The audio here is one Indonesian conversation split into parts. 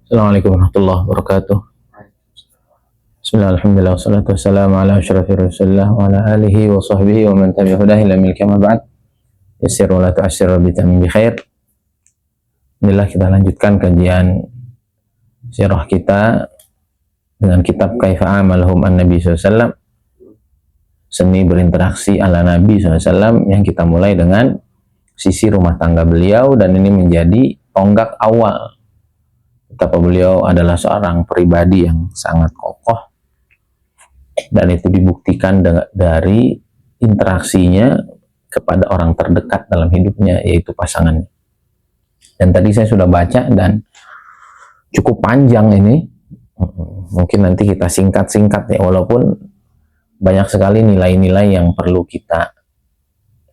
Assalamualaikum warahmatullahi wabarakatuh. Bismillah, alhamdulillah, wassalatu wassalamu ala asyrafir rasulillah wa ala alihi wa sahbihi wa man tabi'ahu ila yaumil qiyamah ba'd. Yassir wa la tu'assir wa bitamin bi khair. Alhamdulillah, kita lanjutkan kajian sirah kita dengan kitab Kaifa Amalhum An-Nabi SAW, seni berinteraksi ala Nabi SAW, yang kita mulai dengan sisi rumah tangga beliau, dan ini menjadi tonggak awal betapa beliau adalah seorang pribadi yang sangat kokoh, dan itu dibuktikan dari interaksinya kepada orang terdekat dalam hidupnya, yaitu pasangannya. Dan tadi saya sudah baca dan cukup panjang ini, mungkin nanti kita singkat-singkat ya, walaupun banyak sekali nilai-nilai yang perlu kita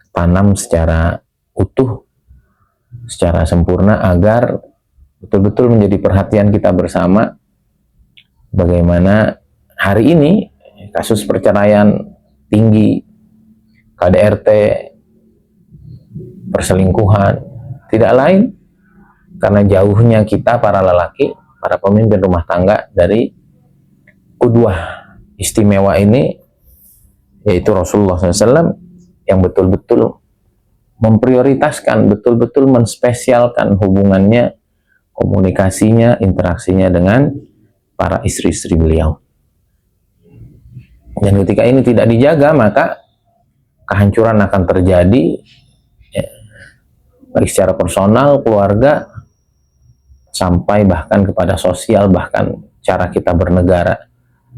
tanam secara utuh, secara sempurna, agar betul-betul menjadi perhatian kita bersama bagaimana hari ini kasus perceraian tinggi, KDRT, perselingkuhan, tidak lain karena jauhnya kita para lelaki, para pemimpin rumah tangga dari qudwah istimewa ini, yaitu Rasulullah SAW, yang betul-betul memprioritaskan, betul-betul menspesialkan hubungannya, komunikasinya, interaksinya dengan para istri-istri beliau. Dan ketika ini tidak dijaga, maka kehancuran akan terjadi, ya, baik secara personal, keluarga, sampai bahkan kepada sosial, bahkan cara kita bernegara.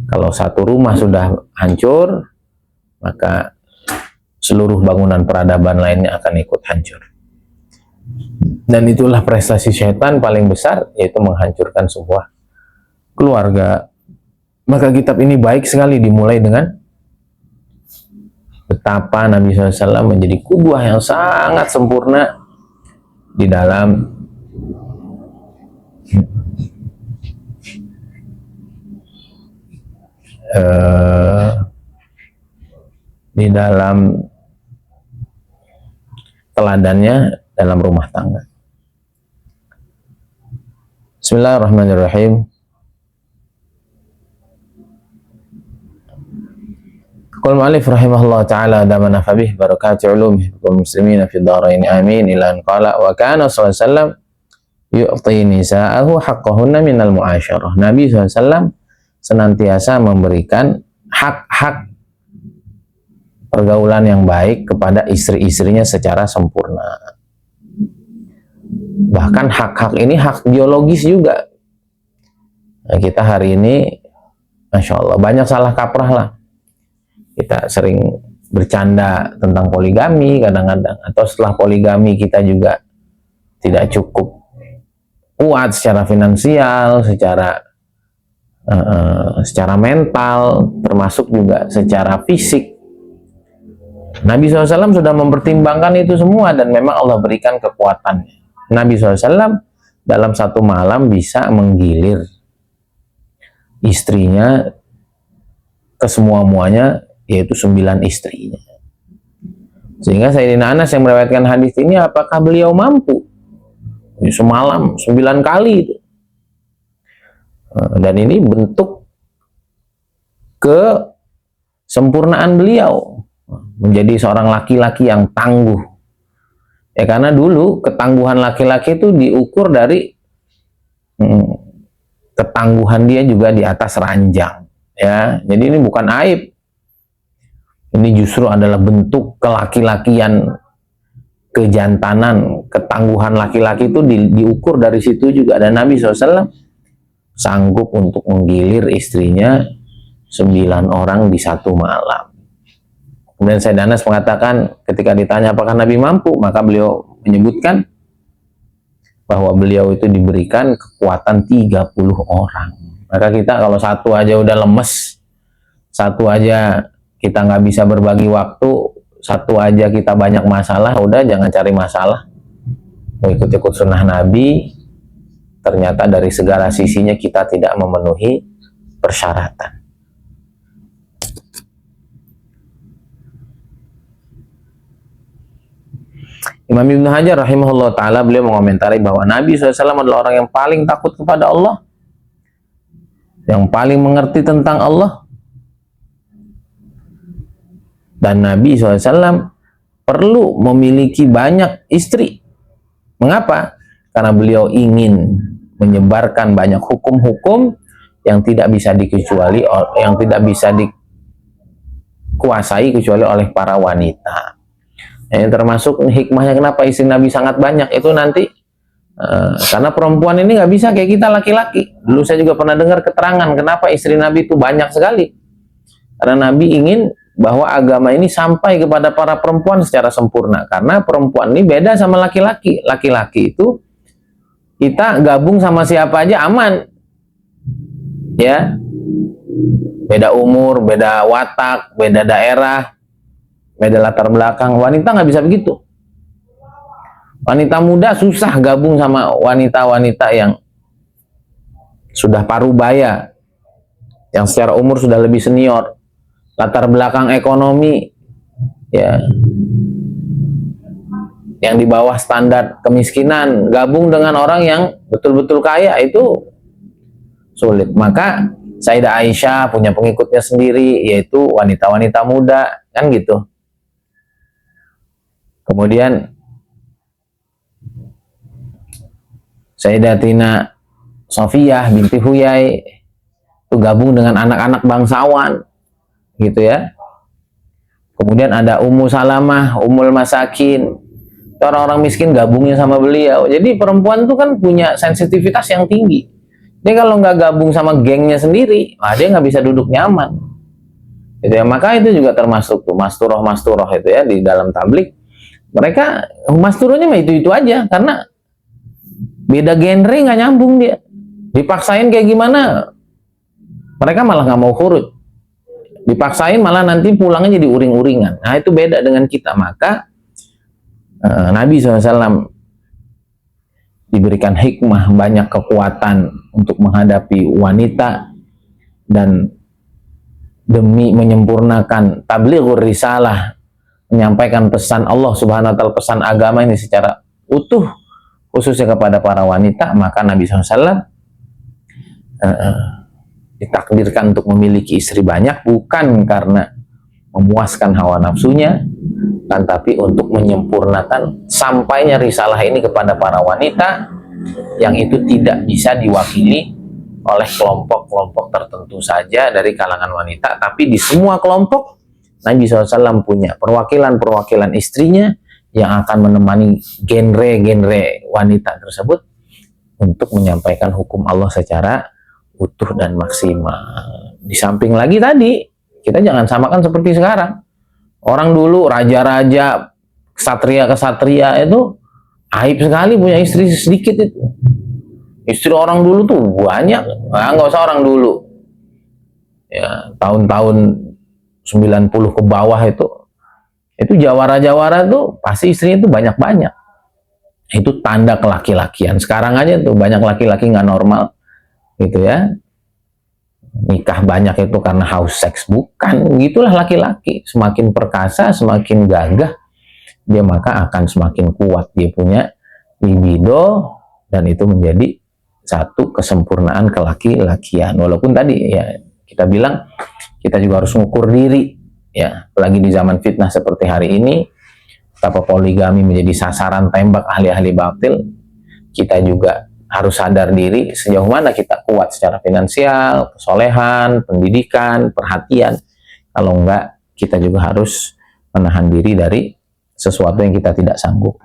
Kalau satu rumah sudah hancur, maka seluruh bangunan peradaban lainnya akan ikut hancur. Dan itulah prestasi syaitan paling besar, yaitu menghancurkan sebuah keluarga. Maka kitab ini baik sekali dimulai dengan betapa Nabi SAW menjadi qudwah yang sangat sempurna di dalam teladannya dalam rumah tangga. Bismillahirrahmanirrahim. Qul mu'allif rahimahullah ta'ala damana fabih barakati ulumih wal muslimina fi dharain amin, ila an qala wa kana sallallahu alaihi wasallam yu'ti nisa'ahu haqqahunna minal mu'asyarah. Nabi SAW senantiasa memberikan hak-hak pergaulan yang baik kepada istri-istrinya secara sempurna. Bahkan hak-hak ini hak biologis juga. Nah, kita hari ini, Masya Allah, banyak salah kaprah lah. Kita sering bercanda tentang poligami kadang-kadang, atau setelah poligami kita juga tidak cukup kuat secara finansial, secara mental, termasuk juga secara fisik. Nabi SAW sudah mempertimbangkan itu semua, dan memang Allah berikan kekuatannya. Nabi SAW dalam satu malam bisa menggilir istrinya ke semua-muanya, yaitu 9 istrinya. Sehingga Sayyidina Anas yang meriwayatkan hadis ini, apakah beliau mampu semalam 9 kali itu? Dan ini bentuk kesempurnaan beliau menjadi seorang laki-laki yang tangguh. Ya, karena dulu ketangguhan laki-laki itu diukur dari ketangguhan dia juga di atas ranjang. Ya, jadi ini bukan aib. Ini justru adalah bentuk kelaki-lakian, kejantanan, ketangguhan laki-laki itu diukur dari situ juga. Dan Nabi SAW sanggup untuk menggilir istrinya 9 orang di satu malam. Kemudian Sayyidina Anas mengatakan, ketika ditanya apakah Nabi mampu, maka beliau menyebutkan bahwa beliau itu diberikan kekuatan 30 orang. Maka kita kalau satu aja udah lemes, satu aja kita nggak bisa berbagi waktu, satu aja kita banyak masalah, udah jangan cari masalah. Mau ikut-ikut sunnah Nabi, ternyata dari segala sisinya kita tidak memenuhi persyaratan. Imam Ibnu Hajar rahimahullah ta'ala, beliau mengomentari bahwa Nabi SAW adalah orang yang paling takut kepada Allah yang paling mengerti tentang Allah. Dan Nabi SAW perlu memiliki banyak istri. Mengapa? Karena beliau ingin menyebarkan banyak hukum-hukum yang tidak bisa dikuasai kecuali oleh para wanita. Yang termasuk hikmahnya kenapa istri Nabi sangat banyak itu nanti karena perempuan ini nggak bisa kayak kita laki-laki. Dulu saya juga pernah dengar keterangan kenapa istri Nabi itu banyak sekali. Karena Nabi ingin bahwa agama ini sampai kepada para perempuan secara sempurna. Karena perempuan ini beda sama laki-laki. Laki-laki itu kita gabung sama siapa aja aman. Ya. Beda umur, beda watak, beda daerah, beda latar belakang. Wanita nggak bisa begitu. Wanita muda susah gabung sama wanita-wanita yang sudah parubaya, yang secara umur sudah lebih senior, latar belakang ekonomi ya yang di bawah standar kemiskinan, gabung dengan orang yang betul-betul kaya itu sulit. Maka Sayyidah Aisyah punya pengikutnya sendiri, yaitu wanita-wanita muda, kan gitu. Kemudian Sayyidatina Sofiyah binti Huyai itu gabung dengan anak-anak bangsawan, gitu ya. Kemudian ada Ummu Salamah, Ummul Masakin, orang-orang miskin gabungnya sama beliau. Jadi perempuan itu kan punya sensitivitas yang tinggi. Dia kalau nggak gabung sama gengnya sendiri, dia nggak bisa duduk nyaman. Gitu ya. Maka itu juga termasuk tuh masturoh itu ya di dalam tablik. Mereka masturohnya mah itu aja, karena beda genre nggak nyambung dia. Dipaksain kayak gimana, mereka malah nggak mau kurut. Dipaksain malah nanti pulangnya jadi uring-uringan. Nah itu beda dengan kita. Maka Nabi SAW diberikan hikmah, banyak kekuatan untuk menghadapi wanita, dan demi menyempurnakan tablighur risalah, menyampaikan pesan Allah Subhanahu wa Ta'ala, pesan agama ini secara utuh, khususnya kepada para wanita, maka Nabi SAW ditakdirkan untuk memiliki istri banyak, bukan karena memuaskan hawa nafsunya, dan tapi untuk menyempurnakan sampainya risalah ini kepada para wanita, yang itu tidak bisa diwakili oleh kelompok-kelompok tertentu saja dari kalangan wanita, tapi di semua kelompok Nabi SAW punya perwakilan-perwakilan istrinya yang akan menemani genre-genre wanita tersebut untuk menyampaikan hukum Allah secara utuh dan maksimal. Di samping lagi tadi, kita jangan samakan seperti sekarang. Orang dulu raja-raja, kesatria-kesatria itu aib sekali punya istri sedikit itu. Istri orang dulu tuh banyak, nggak usah orang dulu. Ya, tahun-tahun 90 ke bawah itu jawara-jawara tuh pasti istrinya tuh banyak-banyak. Itu tanda kelaki-lakian. Sekarang aja tuh banyak laki-laki nggak normal, gitu ya. Nikah banyak itu karena haus seks, bukan. Gitulah laki-laki. Semakin perkasa, semakin gagah, dia maka akan semakin kuat. Dia punya libido, dan itu menjadi satu kesempurnaan kelaki-lakian. Walaupun tadi ya kita bilang kita juga harus mengukur diri, ya, apalagi di zaman fitnah seperti hari ini, betapa poligami menjadi sasaran tembak ahli-ahli batil. Kita juga harus sadar diri sejauh mana kita kuat secara finansial, kesolehan, pendidikan, perhatian. Kalau enggak, kita juga harus menahan diri dari sesuatu yang kita tidak sanggup.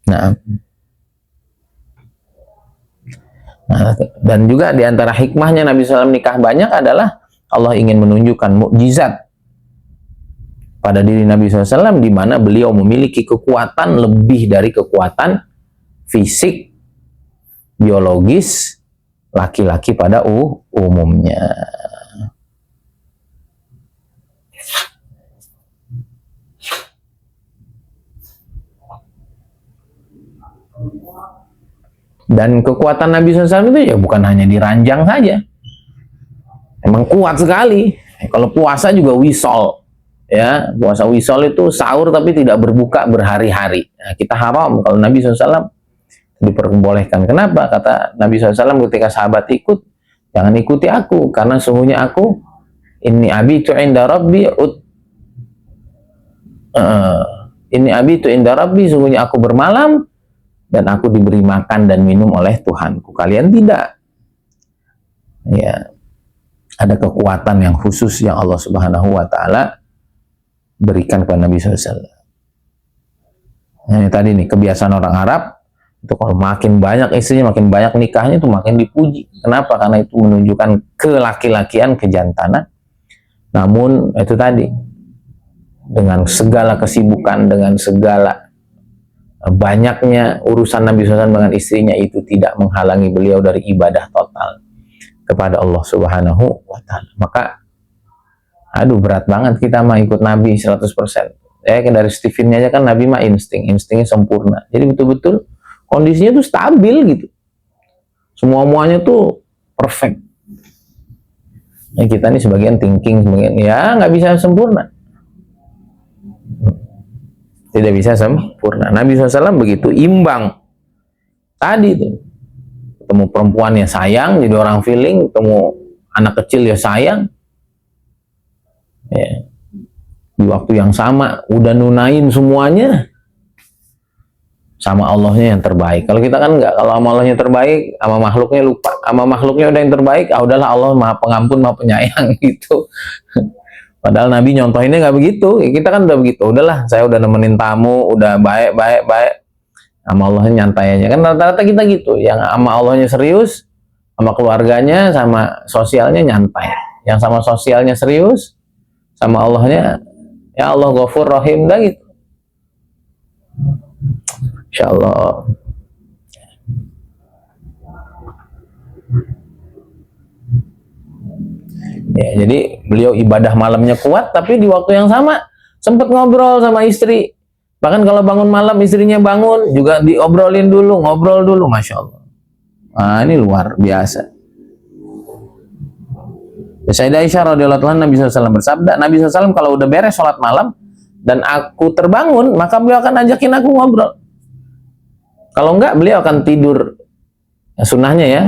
Nah, dan juga diantara hikmahnya Nabi SAW nikah banyak adalah Allah ingin menunjukkan mukjizat pada diri Nabi SAW, di mana beliau memiliki kekuatan lebih dari kekuatan fisik biologis laki-laki pada umumnya. Dan kekuatan Nabi SAW itu ya bukan hanya di ranjang saja, emang kuat sekali. Kalau puasa juga wisol, ya, puasa wisol itu sahur tapi tidak berbuka berhari-hari. Nah, kita haram kalau Nabi SAW diperbolehkan. Kenapa? Kata Nabi SAW ketika sahabat ikut, jangan ikuti aku, karena sungguhnya aku inni abitu inda rabbi inni abitu inda rabbi, sungguhnya aku bermalam dan aku diberi makan dan minum oleh Tuhanku. Kalian tidak. Ya, ada kekuatan yang khusus yang Allah Subhanahu wa taala berikan kepada Nabi SAW. Ini tadi nih kebiasaan orang Arab itu, kalau makin banyak istrinya, makin banyak nikahnya, itu makin dipuji. Kenapa? Karena itu menunjukkan kelaki-lakian, kejantanan. Namun itu tadi, dengan segala kesibukan, dengan segala banyaknya urusan Nabi SAW dengan istrinya, itu tidak menghalangi beliau dari ibadah total kepada Allah Subhanahu wa taala. Maka berat banget kita mah ikut Nabi 100%. Dari Stephennya aja kan, Nabi mah instingnya sempurna. Jadi betul-betul kondisinya tuh stabil gitu. Semua-muanya tuh perfect. Kita nih sebagian thinking, sebagian ya nggak bisa sempurna. Tidak bisa sempurna. Nabi SAW begitu imbang. Tadi tuh, ketemu perempuan ya sayang, jadi orang feeling, ketemu anak kecil ya sayang. Ya. Di waktu yang sama, udah nunain semuanya sama Allahnya yang terbaik. Kalau kita kan nggak, kalau sama Allahnya terbaik, sama makhluknya lupa. Sama makhluknya udah yang terbaik, udahlah Allah maha pengampun, maha penyayang gitu. Padahal Nabi nyontohinnya nggak begitu. Kita kan udah begitu. Udahlah, saya udah nemenin tamu, udah baik. Sama Allahnya nyantai aja. Kan rata-rata kita gitu. Yang sama Allahnya serius, sama keluarganya, sama sosialnya nyantai. Yang sama sosialnya serius, sama Allahnya, ya Allah Ghafur Rahim, dah gitu. Insyaallah. Ya, jadi beliau ibadah malamnya kuat, tapi di waktu yang sama sempat ngobrol sama istri. Bahkan kalau bangun malam, istrinya bangun juga diobrolin dulu, ngobrol dulu, Masya Allah. Nah, ini luar biasa. Sayyidah Aisyah radhiyallahu anha, Nabi SAW bersabda, Nabi SAW kalau udah beres sholat malam dan aku terbangun, maka beliau akan ajakin aku ngobrol. Kalau enggak, beliau akan tidur. Sunnahnya ya,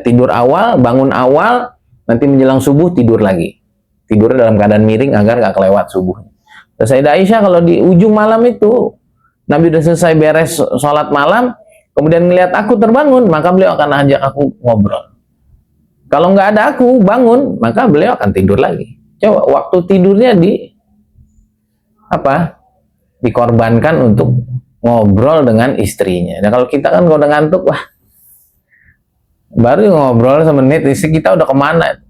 tidur awal, bangun awal, nanti menjelang subuh tidur lagi. Tidur dalam keadaan miring agar nggak kelewat subuh. Sayyidah Aisyah kalau di ujung malam itu, Nabi udah selesai beres sholat malam, kemudian melihat aku terbangun, maka beliau akan ajak aku ngobrol. Kalau nggak ada aku bangun, maka beliau akan tidur lagi. Coba waktu tidurnya dikorbankan untuk ngobrol dengan istrinya. Nah kalau kita kan kalau udah ngantuk, wah, baru ngobrol semenit, istri kita udah kemana?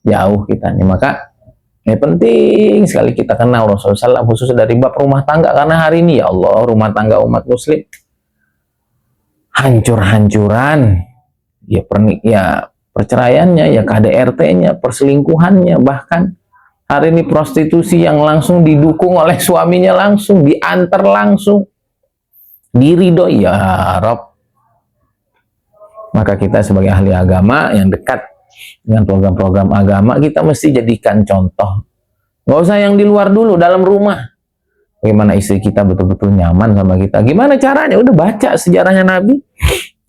Jauh kita nih. Maka ini penting sekali kita kenal Rasulullah SAW, khusus dari bab rumah tangga, karena hari ini ya Allah, rumah tangga umat muslim hancur-hancuran. Ya perceraiannya, ya KDRT-nya, perselingkuhannya, bahkan hari ini prostitusi yang langsung didukung oleh suaminya, langsung diantar langsung, diridhoi ya Rob. Maka kita sebagai ahli agama yang dekat dengan program-program agama, kita mesti jadikan contoh. Nggak usah yang di luar dulu, dalam rumah. Bagaimana istri kita betul-betul nyaman sama kita. Gimana caranya? Udah baca sejarahnya Nabi,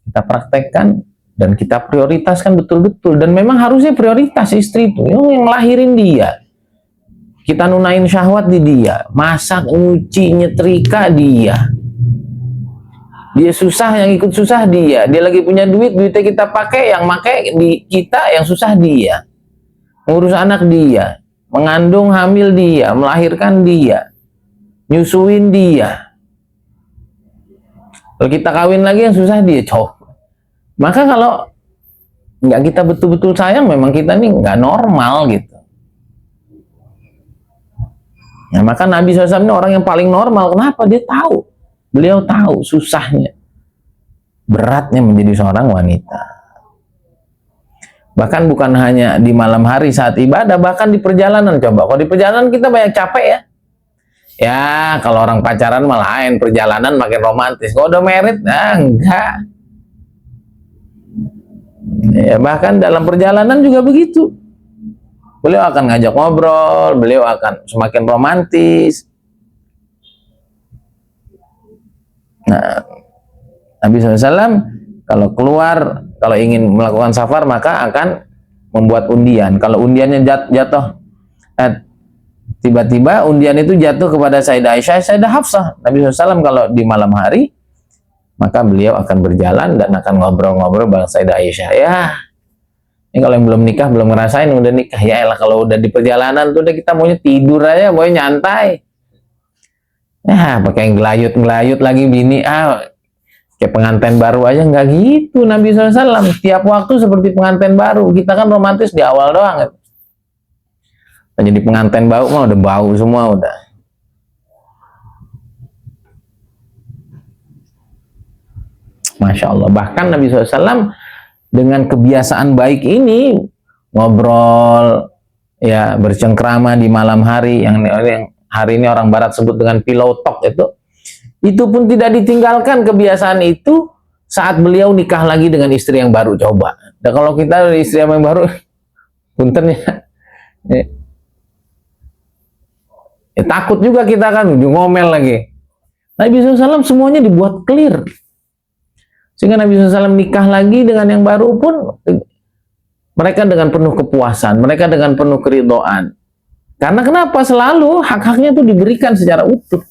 kita praktekkan, dan kita prioritaskan betul-betul. Dan memang harusnya prioritas istri itu yang ngelahirin dia. Kita nunain syahwat di dia, masak, nyuci, nyetrika dia. Dia susah, yang ikut susah dia. Dia lagi punya duitnya kita pakai, yang pakai di kita, yang susah dia. Ngurus anak dia, mengandung hamil dia, melahirkan dia, nyusuin dia. Kalau kita kawin lagi, yang susah dia, Maka kalau nggak kita betul-betul sayang, memang kita nih nggak normal gitu. Nah, maka Nabi SAW ini orang yang paling normal. Kenapa? Dia tahu. Beliau tahu susahnya, beratnya menjadi seorang wanita. Bahkan bukan hanya di malam hari saat ibadah, bahkan di perjalanan. Coba, kalau di perjalanan kita banyak capek ya. Ya, kalau orang pacaran malah lain, perjalanan makin romantis. Kalau udah married, enggak. Ya, bahkan dalam perjalanan juga begitu. Beliau akan ngajak ngobrol, beliau akan semakin romantis. Nah, Nabi SAW kalau keluar, kalau ingin melakukan safar maka akan membuat undian. Kalau undiannya jatuh, tiba-tiba undian itu jatuh kepada Sayyidah Aisyah, Sayyidah Hafsah. Nabi SAW kalau di malam hari, maka beliau akan berjalan dan akan ngobrol-ngobrol bareng Sayyidah Aisyah. Ya, ini kalau yang belum nikah, belum ngerasain, udah nikah. Ya elah, kalau udah di perjalanan tuh udah kita maunya tidur aja, maunya nyantai. Ya, pakai ngelayut lagi bini. Kayak pengantin baru aja, nggak gitu Nabi SAW. Tiap waktu seperti pengantin baru. Kita kan romantis di awal doang. Gitu. Jadi pengantin bau mah udah bau semua udah. Masya Allah. Bahkan Nabi SAW dengan kebiasaan baik ini ngobrol, ya bercengkrama di malam hari yang hari ini orang Barat sebut dengan pillow talk itu pun tidak ditinggalkan kebiasaan itu saat beliau nikah lagi dengan istri yang baru. Coba. Dan kalau kita dari istri yang baru, punten ya, takut juga kita kan, ngomel lagi. Nabi SAW semuanya dibuat clear. Sehingga Nabi SAW nikah lagi dengan yang baru pun, mereka dengan penuh kepuasan, mereka dengan penuh keridhaan. Karena kenapa? Selalu hak-haknya itu diberikan secara utuh.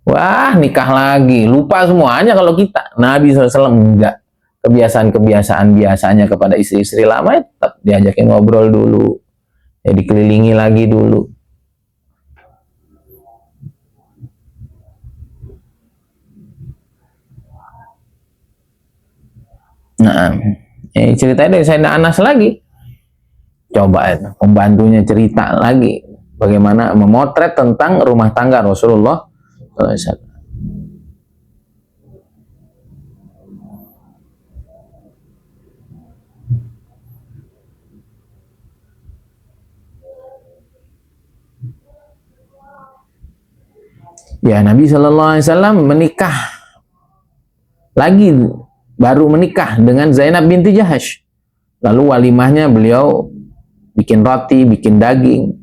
Wah, nikah lagi, lupa semuanya kalau kita. Nabi SAW enggak. Kebiasaan-kebiasaan biasanya kepada istri-istri lama tetap diajakin ngobrol dulu. Ya, dikelilingi lagi dulu. Nah, ceritanya dari Sayyidina Anas lagi. Coba itu, pembantunya cerita lagi bagaimana memotret tentang rumah tangga Rasulullah SAW. Ya, Nabi SAW menikah lagi, baru menikah dengan Zainab binti Jahash. Lalu walimahnya beliau bikin roti, bikin daging.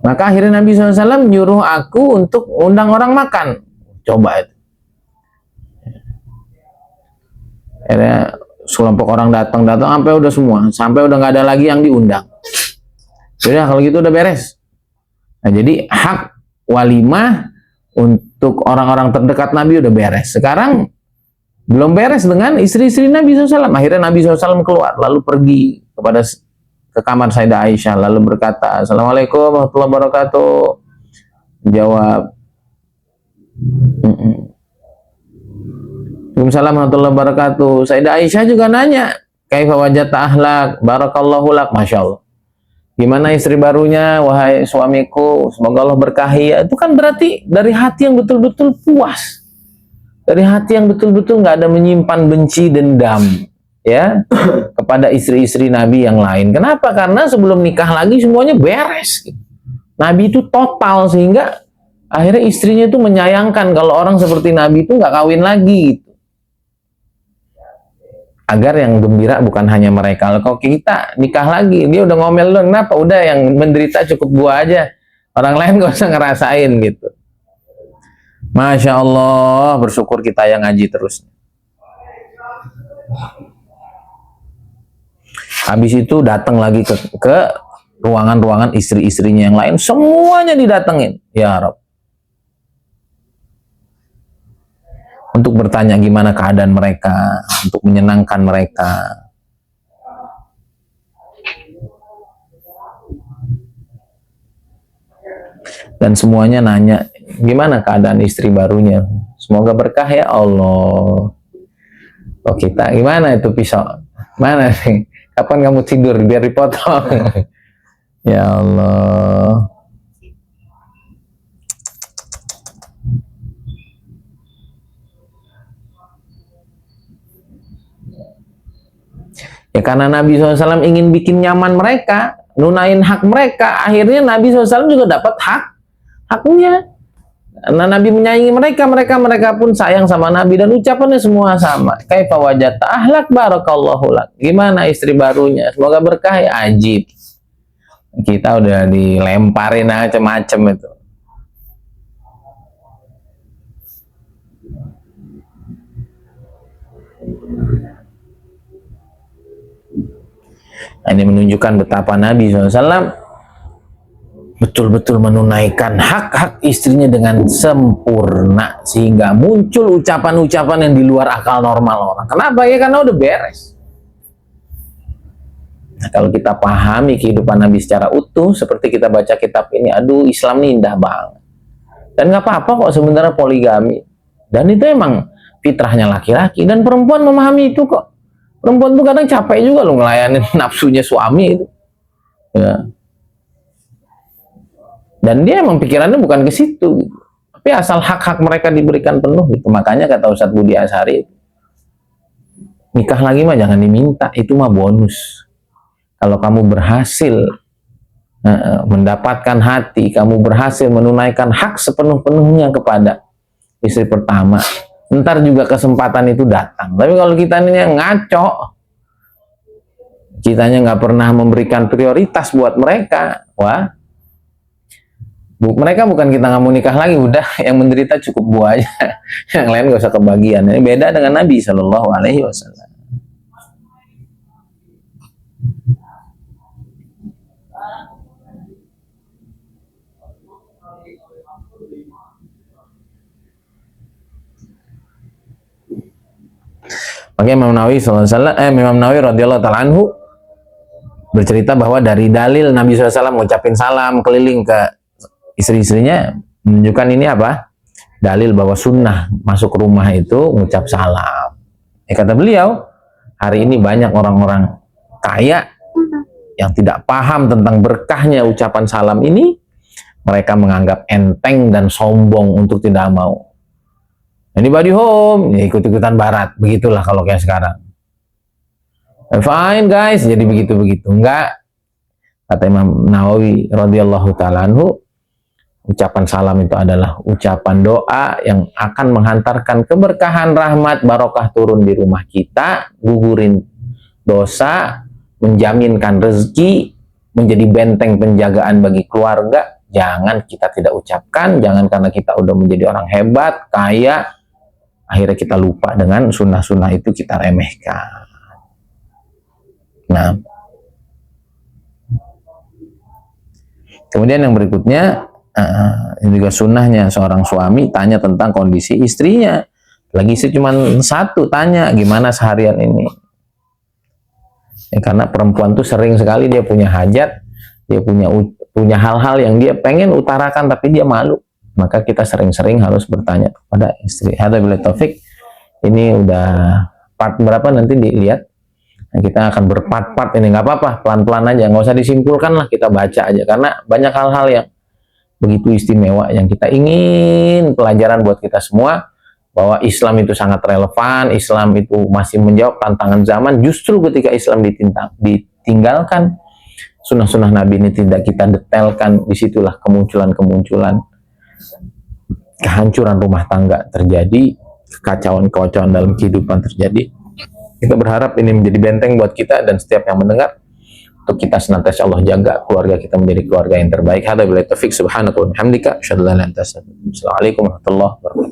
Maka akhirnya Nabi SAW menyuruh aku untuk undang orang makan. Coba itu. Akhirnya sekelompok orang datang sampai udah semua, sampai udah nggak ada lagi yang diundang. Sudah, kalau gitu udah beres. Nah, jadi hak walimah untuk orang-orang terdekat Nabi udah beres. Sekarang belum beres dengan istri-istri Nabi SAW. Akhirnya Nabi SAW keluar, lalu pergi ke kamar Sayyidah Aisyah, lalu berkata, Assalamualaikum warahmatullahi wabarakatuh. Jawab, Waalaikumsalam warahmatullahi wabarakatuh. Sayyidah Aisyah juga nanya, kaifa wajadta ahlak, barakallahu lak, Masya Allah. Gimana istri barunya, wahai suamiku, semoga Allah berkahi. Itu kan berarti dari hati yang betul-betul puas. Dari hati yang betul-betul nggak ada menyimpan benci dendam, ya, kepada istri-istri Nabi yang lain. Kenapa? Karena sebelum nikah lagi semuanya beres. Nabi itu total, sehingga akhirnya istrinya itu menyayangkan kalau orang seperti Nabi itu nggak kawin lagi. Agar yang gembira bukan hanya mereka. Kalau kita nikah lagi, dia udah ngomel loh, kenapa? Udah yang menderita cukup gua aja. Orang lain gak usah ngerasain gitu. Masya Allah, bersyukur kita yang ngaji terus. Habis itu datang lagi ke ruangan-ruangan istri-istrinya yang lain, semuanya didatengin. Ya Rabb. Untuk bertanya gimana keadaan mereka, untuk menyenangkan mereka. Dan semuanya nanya, gimana keadaan istri barunya? Semoga berkah ya Allah. Oh kita, gimana itu pisau? Mana nih? Kapan kamu tidur? Biar dipotong. Ya Allah. Ya karena Nabi SAW ingin bikin nyaman mereka, nunain hak mereka, akhirnya Nabi SAW juga dapat haknya. Nah, Nabi menyayangi mereka, mereka pun sayang sama Nabi dan ucapannya semua sama. Kaifa wajadta ahlak barakallahu lak. Gimana istri barunya? Semoga berkah ya, ajib. Kita udah dilemparin macam-macam itu. Ini menunjukkan betapa Nabi SAW betul-betul menunaikan hak-hak istrinya dengan sempurna, sehingga muncul ucapan-ucapan yang di luar akal normal orang. Kenapa? Ya karena udah beres. Nah, kalau kita pahami kehidupan Nabi secara utuh, seperti kita baca kitab ini, aduh Islam ini indah banget. Dan nggak apa-apa kok sebenarnya poligami. Dan itu emang fitrahnya laki-laki, dan perempuan memahami itu kok. Perempuan tuh kadang capek juga loh ngelayanin nafsunya suami itu. Ya. Dan dia emang pikirannya bukan ke situ, gitu. Tapi asal hak-hak mereka diberikan penuh gitu. Makanya kata Ustadz Budi Ashari, nikah lagi mah jangan diminta, itu mah bonus. Kalau kamu berhasil mendapatkan hati, kamu berhasil menunaikan hak sepenuh-penuhnya kepada istri pertama, ntar juga kesempatan itu datang. Tapi kalau kita ini ngaco, kitanya nggak pernah memberikan prioritas buat mereka, wah, mereka bukan kita nggak mau nikah lagi, udah yang menderita cukup gua aja, yang lain gak usah kebagian. Ini beda dengan Nabi Shallallahu Alaihi Wasallam. Makanya Imam Nawawi Imam Nawawi radhiyallahu taala anhu bercerita bahwa dari dalil Nabi SAW ngucapin salam keliling ke istri-istrinya, menunjukkan ini apa? Dalil bahwa sunnah masuk rumah itu ngucap salam. Kata beliau, hari ini banyak orang-orang kaya yang tidak paham tentang berkahnya ucapan salam ini. Mereka menganggap enteng dan sombong untuk tidak mau. Anybody home? Ya, ikut-ikutan barat. Begitulah kalau kayak sekarang. Fine guys, jadi begitu-begitu. Enggak. Kata Imam Nawawi radhiyallahu ta'ala anhu, ucapan salam itu adalah ucapan doa yang akan menghantarkan keberkahan, rahmat, barokah turun di rumah kita, gugurin dosa, menjaminkan rezeki, menjadi benteng penjagaan bagi keluarga. Jangan kita tidak ucapkan, jangan karena kita udah menjadi orang hebat, kaya, akhirnya kita lupa dengan sunnah-sunnah itu, kita remehkan. Nah, kemudian yang berikutnya, ini juga sunnahnya seorang suami tanya tentang kondisi istrinya. Lagi istri cuma satu, tanya gimana seharian ini. Ya, karena perempuan tuh sering sekali dia punya hajat, dia punya hal-hal yang dia pengen utarakan tapi dia malu. Maka kita sering-sering harus bertanya kepada istri. Hadza billahi taufik. Ini udah part berapa nanti dilihat. Nah, kita akan berpart-part ini, nggak apa-apa, pelan-pelan aja, nggak usah disimpulkan lah, kita baca aja karena banyak hal-hal yang begitu istimewa yang kita ingin pelajaran buat kita semua, bahwa Islam itu sangat relevan, Islam itu masih menjawab tantangan zaman. Justru ketika Islam ditinggalkan, sunnah-sunnah Nabi ini tidak kita detailkan, disitulah kemunculan kehancuran rumah tangga terjadi, kekacauan-kekacauan dalam kehidupan terjadi. Kita berharap ini menjadi benteng buat kita dan setiap yang mendengar, untuk kita senantiasa Allah jaga keluarga kita menjadi keluarga yang terbaik. Hadza billahi taufik, subhanaka wa bihamdika, asyhadu an la ilaha illa anta, astaghfiruka wa atubu ilaik. Assalamualaikum warahmatullahi wabarakatuh.